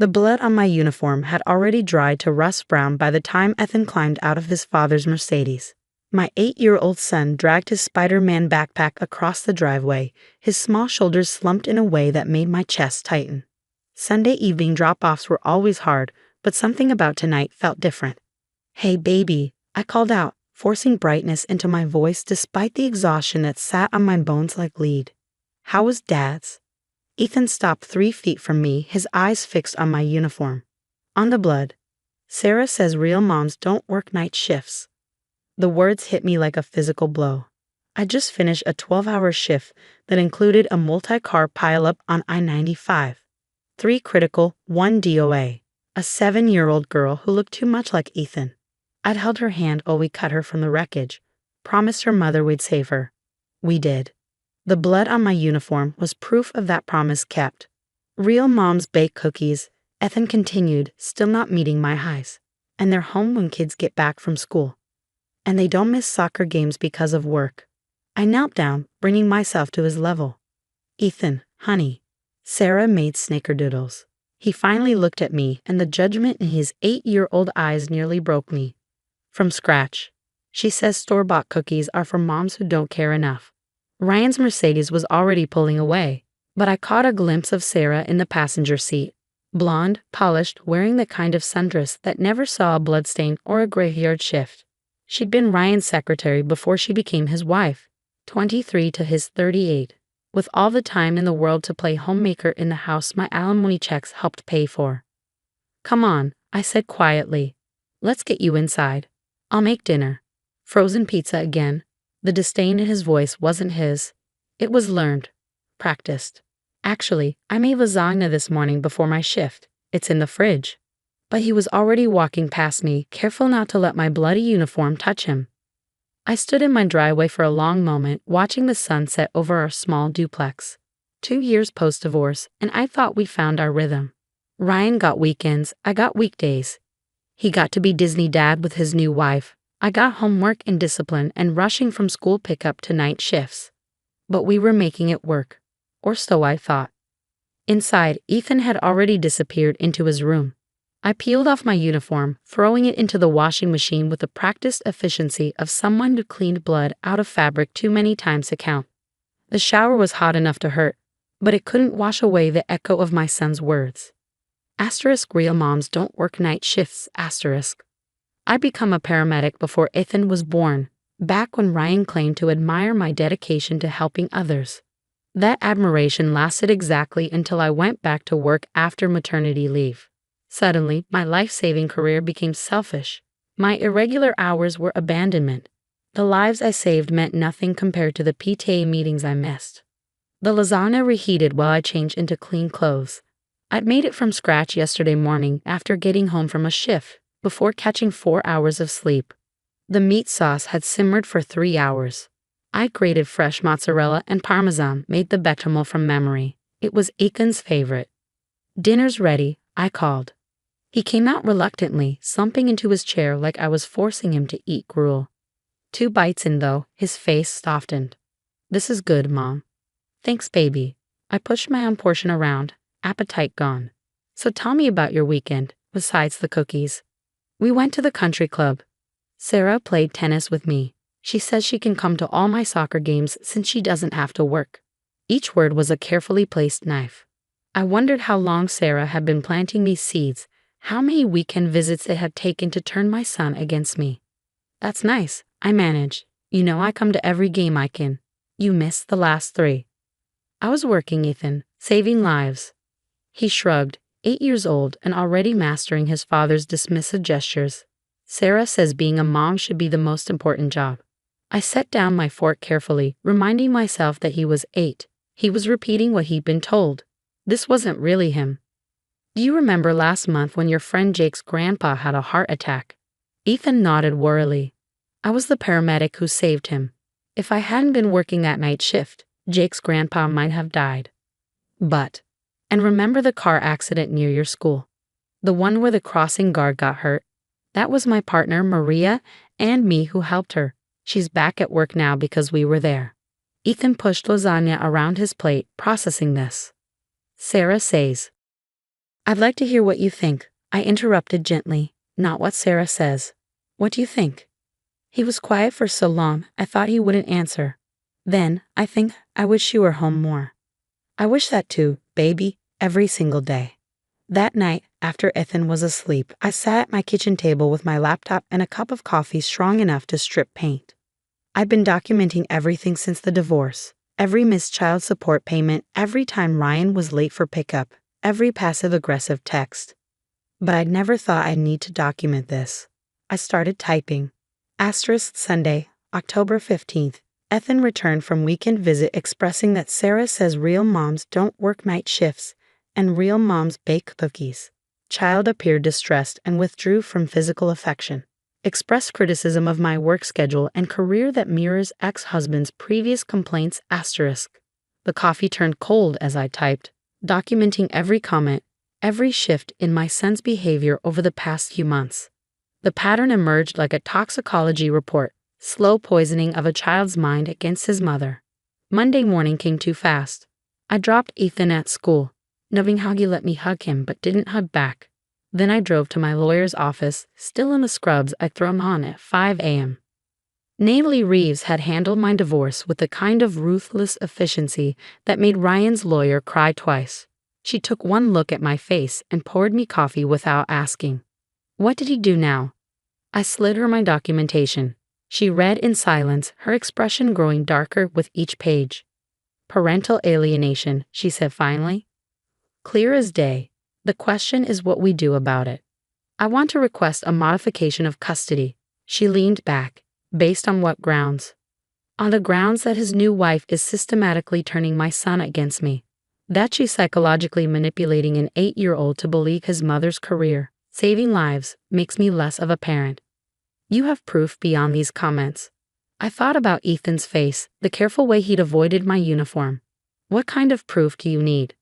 The blood on my uniform had already dried to rust brown by the time Ethan climbed out of his father's Mercedes. My 8-year-old son dragged his Spider-Man backpack across the driveway, his small shoulders slumped in a way that made my chest tighten. Sunday evening drop-offs were always hard, but something about tonight felt different. "Hey, baby," I called out, forcing brightness into my voice despite the exhaustion that sat on my bones like lead. "How was Dad's?" Ethan stopped 3 feet from me, his eyes fixed on my uniform. On the blood. "Sarah says real moms don't work night shifts." The words hit me like a physical blow. I just finished a 12-hour shift that included a multi-car pileup on I-95. 3 critical, 1 DOA. A 7-year-old girl who looked too much like Ethan. I'd held her hand while we cut her from the wreckage, promised her mother we'd save her. We did. The blood on my uniform was proof of that promise kept. Real moms bake cookies, Ethan continued, still not meeting my highs. And they're home when kids get back from school. And they don't miss soccer games because of work. I knelt down, bringing myself to his level. "Ethan, honey." Sarah made snickerdoodles. He finally looked at me, and the judgment in his 8-year-old eyes nearly broke me. "From scratch. She says store-bought cookies are for moms who don't care enough." Ryan's Mercedes was already pulling away, but I caught a glimpse of Sarah in the passenger seat. Blonde, polished, wearing the kind of sundress that never saw a bloodstain or a graveyard shift. She'd been Ryan's secretary before she became his wife, 23 to his 38, with all the time in the world to play homemaker in the house my alimony checks helped pay for. "Come on," I said quietly. "Let's get you inside. I'll make dinner." Frozen pizza again. The disdain in his voice wasn't his. It was learned. Practiced. "Actually, I made lasagna this morning before my shift. It's in the fridge." But he was already walking past me, careful not to let my bloody uniform touch him. I stood in my driveway for a long moment, watching the sun set over our small duplex. 2 years post-divorce, and I thought we found our rhythm. Ryan got weekends, I got weekdays. He got to be Disney dad with his new wife. I got homework and discipline and rushing from school pickup to night shifts. But we were making it work. Or so I thought. Inside, Ethan had already disappeared into his room. I peeled off my uniform, throwing it into the washing machine with the practiced efficiency of someone who cleaned blood out of fabric too many times to count. The shower was hot enough to hurt, but it couldn't wash away the echo of my son's words. Asterisk real moms don't work night shifts, asterisk. I'd become a paramedic before Ethan was born, back when Ryan claimed to admire my dedication to helping others. That admiration lasted exactly until I went back to work after maternity leave. Suddenly, my life-saving career became selfish. My irregular hours were abandonment. The lives I saved meant nothing compared to the PTA meetings I missed. The lasagna reheated while I changed into clean clothes. I'd made it from scratch yesterday morning after getting home from a shift, before catching 4 hours of sleep. The meat sauce had simmered for 3 hours. I grated fresh mozzarella and parmesan, made the bechamel from memory. It was Aiken's favorite. "Dinner's ready," I called. He came out reluctantly, slumping into his chair like I was forcing him to eat gruel. 2 bites in, though, his face softened. "This is good, Mom." "Thanks, baby." I pushed my own portion around, appetite gone. "So tell me about your weekend, besides the cookies." We went to the country club. Sarah played tennis with me. She says she can come to all my soccer games since she doesn't have to work. Each word was a carefully placed knife. I wondered how long Sarah had been planting these seeds, how many weekend visits it had taken to turn my son against me. "That's nice," I managed. "You know I come to every game I can." "You missed the last 3. "I was working, Ethan, saving lives." He shrugged, 8 years old and already mastering his father's dismissive gestures. "Sarah says being a mom should be the most important job." I set down my fork carefully, reminding myself that he was 8. He was repeating what he'd been told. This wasn't really him. "Do you remember last month when your friend Jake's grandpa had a heart attack?" Ethan nodded wearily. "I was the paramedic who saved him. If I hadn't been working that night shift, Jake's grandpa might have died." And remember the car accident near your school? The one where the crossing guard got hurt? That was my partner, Maria, and me who helped her. She's back at work now because we were there. Ethan pushed lasagna around his plate, processing this. "Sarah says, I'd like to hear what you think, I interrupted gently, not what Sarah says. What do you think? He was quiet for so long, I thought he wouldn't answer. Then, I think, I wish you were home more. I wish that too, baby, every single day. That night, after Ethan was asleep, I sat at my kitchen table with my laptop and a cup of coffee strong enough to strip paint. I'd been documenting everything since the divorce. Every missed child support payment, every time Ryan was late for pickup, every passive-aggressive text. But I'd never thought I'd need to document this. I started typing. Sunday, October 15th. Ethan returned from weekend visit expressing that Sarah says real moms don't work night shifts and real moms bake cookies. Child appeared distressed and withdrew from physical affection. Expressed criticism of my work schedule and career that mirrors ex-husband's previous complaints. The coffee turned cold as I typed, documenting every comment, every shift in my son's behavior over the past few months. The pattern emerged like a toxicology report, slow poisoning of a child's mind against his mother. Monday morning came too fast. I dropped Ethan at school, knowing how he let me hug him but didn't hug back. Then I drove to my lawyer's office, still in the scrubs I'd thrown on at 5 a.m. Natalie Reeves had handled my divorce with the kind of ruthless efficiency that made Ryan's lawyer cry twice. She took one look at my face and poured me coffee without asking. What did he do now? I slid her my documentation. She read in silence, her expression growing darker with each page. Parental alienation, she said finally. Clear as day. The question is what we do about it. I want to request a modification of custody. She leaned back. Based on what grounds? On the grounds that his new wife is systematically turning my son against me. That she's psychologically manipulating an 8-year-old to believe his mother's career, saving lives, makes me less of a parent. You have proof beyond these comments. I thought about Ethan's face, the careful way he'd avoided my uniform. What kind of proof do you need?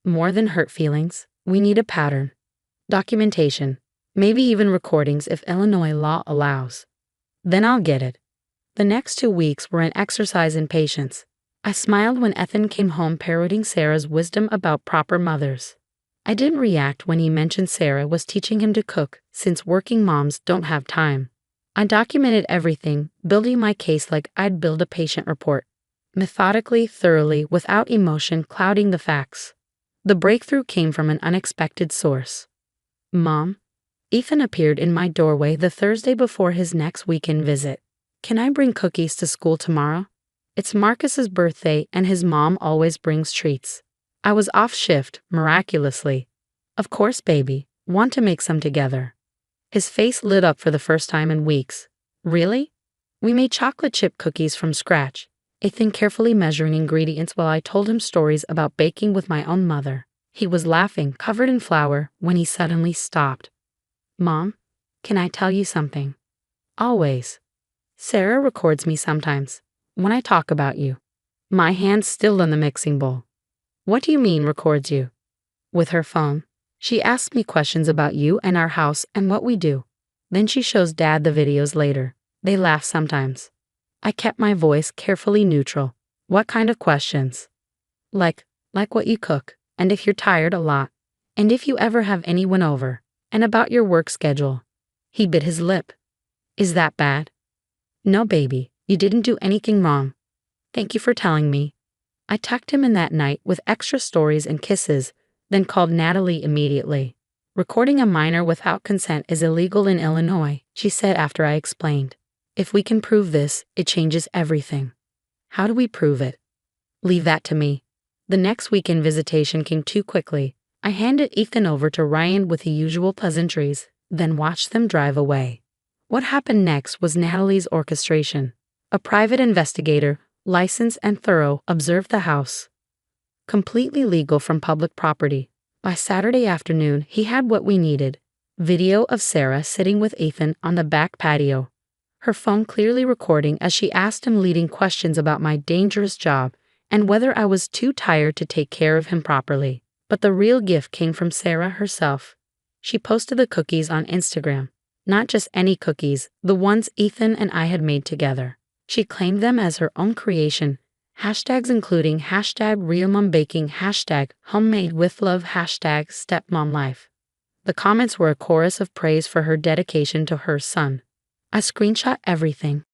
More than hurt feelings, we need a pattern. Documentation. Maybe even recordings if Illinois law allows. Then I'll get it. The next 2 weeks were an exercise in patience. I smiled when Ethan came home parroting Sarah's wisdom about proper mothers. I didn't react when he mentioned Sarah was teaching him to cook, since working moms don't have time. I documented everything, building my case like I'd build a patient report. Methodically, thoroughly, without emotion clouding the facts. The breakthrough came from an unexpected source. Mom? Ethan appeared in my doorway the Thursday before his next weekend visit. Can I bring cookies to school tomorrow? It's Marcus's birthday and his mom always brings treats. I was off shift, miraculously. Of course, baby. Want to make some together. His face lit up for the first time in weeks. Really? We made chocolate chip cookies from scratch. Ethan carefully measuring ingredients while I told him stories about baking with my own mother. He was laughing, covered in flour, when he suddenly stopped. Mom, can I tell you something? Always. Sarah records me sometimes, when I talk about you. My hand's still in the mixing bowl. What do you mean records you? With her phone. She asks me questions about you and our house and what we do. Then she shows Dad the videos later. They laugh sometimes. I kept my voice carefully neutral. What kind of questions? Like what you cook, and if you're tired a lot, and if you ever have anyone over, and about your work schedule. He bit his lip. Is that bad? No, baby, you didn't do anything wrong. Thank you for telling me. I tucked him in that night with extra stories and kisses, then called Natalie immediately. Recording a minor without consent is illegal in Illinois, she said after I explained. If we can prove this, it changes everything. How do we prove it? Leave that to me. The next weekend visitation came too quickly. I handed Ethan over to Ryan with the usual pleasantries, then watched them drive away. What happened next was Natalie's orchestration. A private investigator, licensed and thorough, observed the house. Completely legal from public property. By Saturday afternoon, he had what we needed. Video of Sarah sitting with Ethan on the back patio. Her phone clearly recording as she asked him leading questions about my dangerous job and whether I was too tired to take care of him properly. But the real gift came from Sarah herself. She posted the cookies on Instagram. Not just any cookies, the ones Ethan and I had made together. She claimed them as her own creation, Hashtags including #RealMomBaking, #HomemadeWithLove, #StepMomLife. The comments were a chorus of praise for her dedication to her son. I screenshot everything.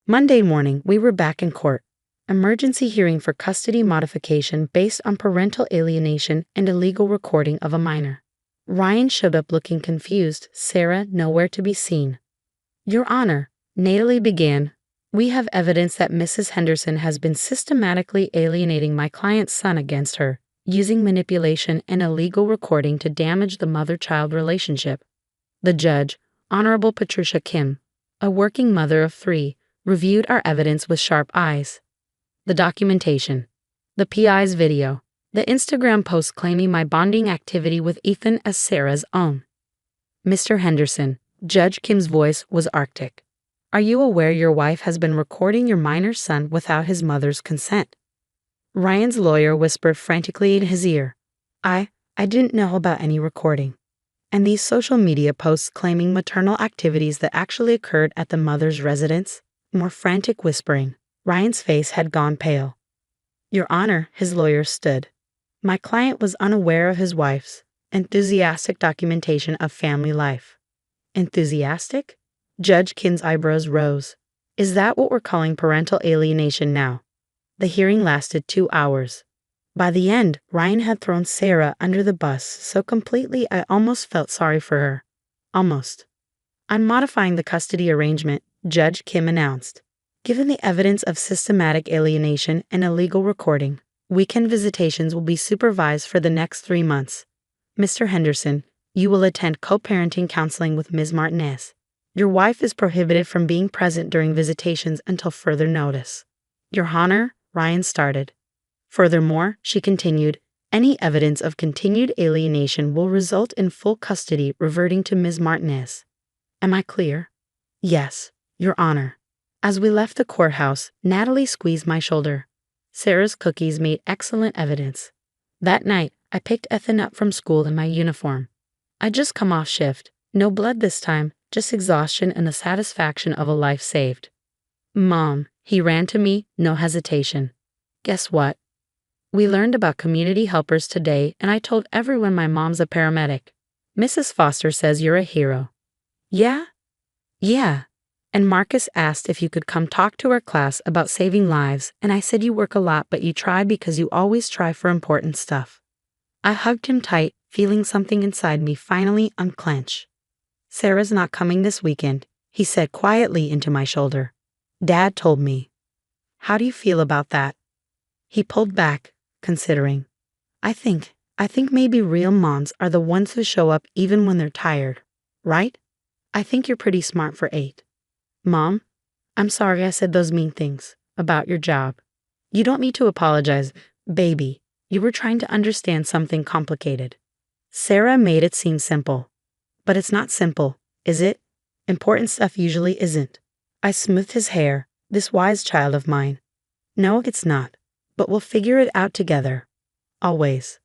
Monday morning, we were back in court. Emergency hearing for custody modification based on parental alienation and illegal recording of a minor. Ryan showed up looking confused, Sarah nowhere to be seen. Your Honor, Natalie began, we have evidence that Mrs. Henderson has been systematically alienating my client's son against her, using manipulation and illegal recording to damage the mother-child relationship. The judge, Honorable Patricia Kim, a working mother of 3, reviewed our evidence with sharp eyes. The documentation, the PI's video, the Instagram post claiming my bonding activity with Ethan as Sarah's own. Mr. Henderson, Judge Kim's voice was arctic. Are you aware your wife has been recording your minor son without his mother's consent? Ryan's lawyer whispered frantically in his ear. I didn't know about any recording. And these social media posts claiming maternal activities that actually occurred at the mother's residence? More frantic whispering. Ryan's face had gone pale. Your Honor, his lawyer stood. My client was unaware of his wife's enthusiastic documentation of family life. Enthusiastic? Judge Kim's eyebrows rose. Is that what we're calling parental alienation now? The hearing lasted 2 hours. By the end, Ryan had thrown Sarah under the bus so completely I almost felt sorry for her. Almost. I'm modifying the custody arrangement, Judge Kim announced. Given the evidence of systematic alienation and illegal recording, weekend visitations will be supervised for the next 3 months. Mr. Henderson, you will attend co-parenting counseling with Ms. Martinez. Your wife is prohibited from being present during visitations until further notice. Your Honor, Ryan started. Furthermore, she continued, any evidence of continued alienation will result in full custody reverting to Ms. Martinez. Am I clear? Yes, Your Honor. As we left the courthouse, Natalie squeezed my shoulder. Sarah's cookies made excellent evidence. That night, I picked Ethan up from school in my uniform. I'd just come off shift. No blood this time, just exhaustion and the satisfaction of a life saved. Mom, he ran to me, no hesitation. Guess what? We learned about community helpers today, and I told everyone my mom's a paramedic. Mrs. Foster says you're a hero. Yeah? Yeah. And Marcus asked if you could come talk to our class about saving lives, and I said you work a lot but you try because you always try for important stuff. I hugged him tight, feeling something inside me finally unclench. Sarah's not coming this weekend, he said quietly into my shoulder. Dad told me. How do you feel about that? He pulled back, considering. I think maybe real moms are the ones who show up even when they're tired, right? I think you're pretty smart for 8. Mom, I'm sorry I said those mean things about your job. You don't need to apologize, baby. You were trying to understand something complicated. Sarah made it seem simple. But it's not simple, is it? Important stuff usually isn't. I smoothed his hair, this wise child of mine. No, it's not. But we'll figure it out together. Always.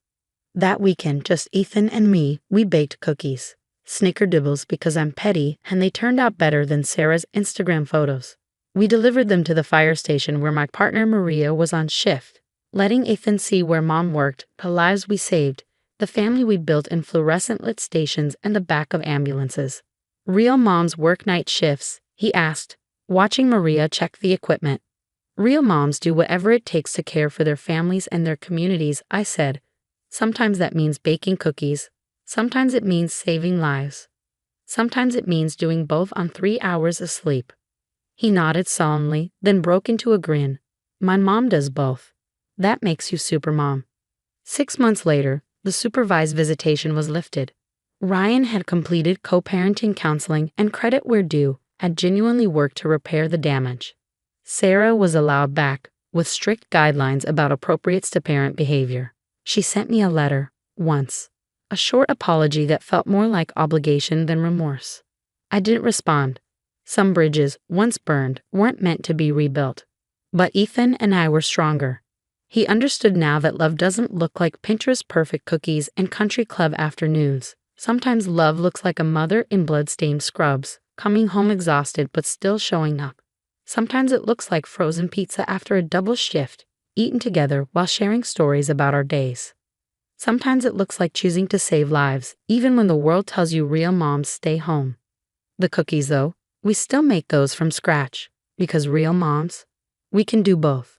That weekend, just Ethan and me, we baked cookies. Snickerdoodles because I'm petty, and they turned out better than Sarah's Instagram photos. We delivered them to the fire station where my partner Maria was on shift, letting Ethan see where Mom worked, the lives we saved, the family we built in fluorescent-lit stations and the back of ambulances. Real moms work night shifts, he asked, watching Maria check the equipment. Real moms do whatever it takes to care for their families and their communities, I said. Sometimes that means baking cookies. Sometimes it means saving lives. Sometimes it means doing both on 3 hours of sleep. He nodded solemnly, then broke into a grin. My mom does both. That makes you supermom. 6 months later, the supervised visitation was lifted. Ryan had completed co-parenting counseling and credit where due, had genuinely worked to repair the damage. Sarah was allowed back, with strict guidelines about appropriate step-parent behavior. She sent me a letter, once. A short apology that felt more like obligation than remorse. I didn't respond. Some bridges, once burned, weren't meant to be rebuilt. But Ethan and I were stronger. He understood now that love doesn't look like Pinterest-perfect cookies and country club afternoons. Sometimes love looks like a mother in blood-stained scrubs, coming home exhausted but still showing up. Sometimes it looks like frozen pizza after a double shift, eaten together while sharing stories about our days. Sometimes it looks like choosing to save lives, even when the world tells you real moms stay home. The cookies, though, we still make those from scratch, because real moms, we can do both.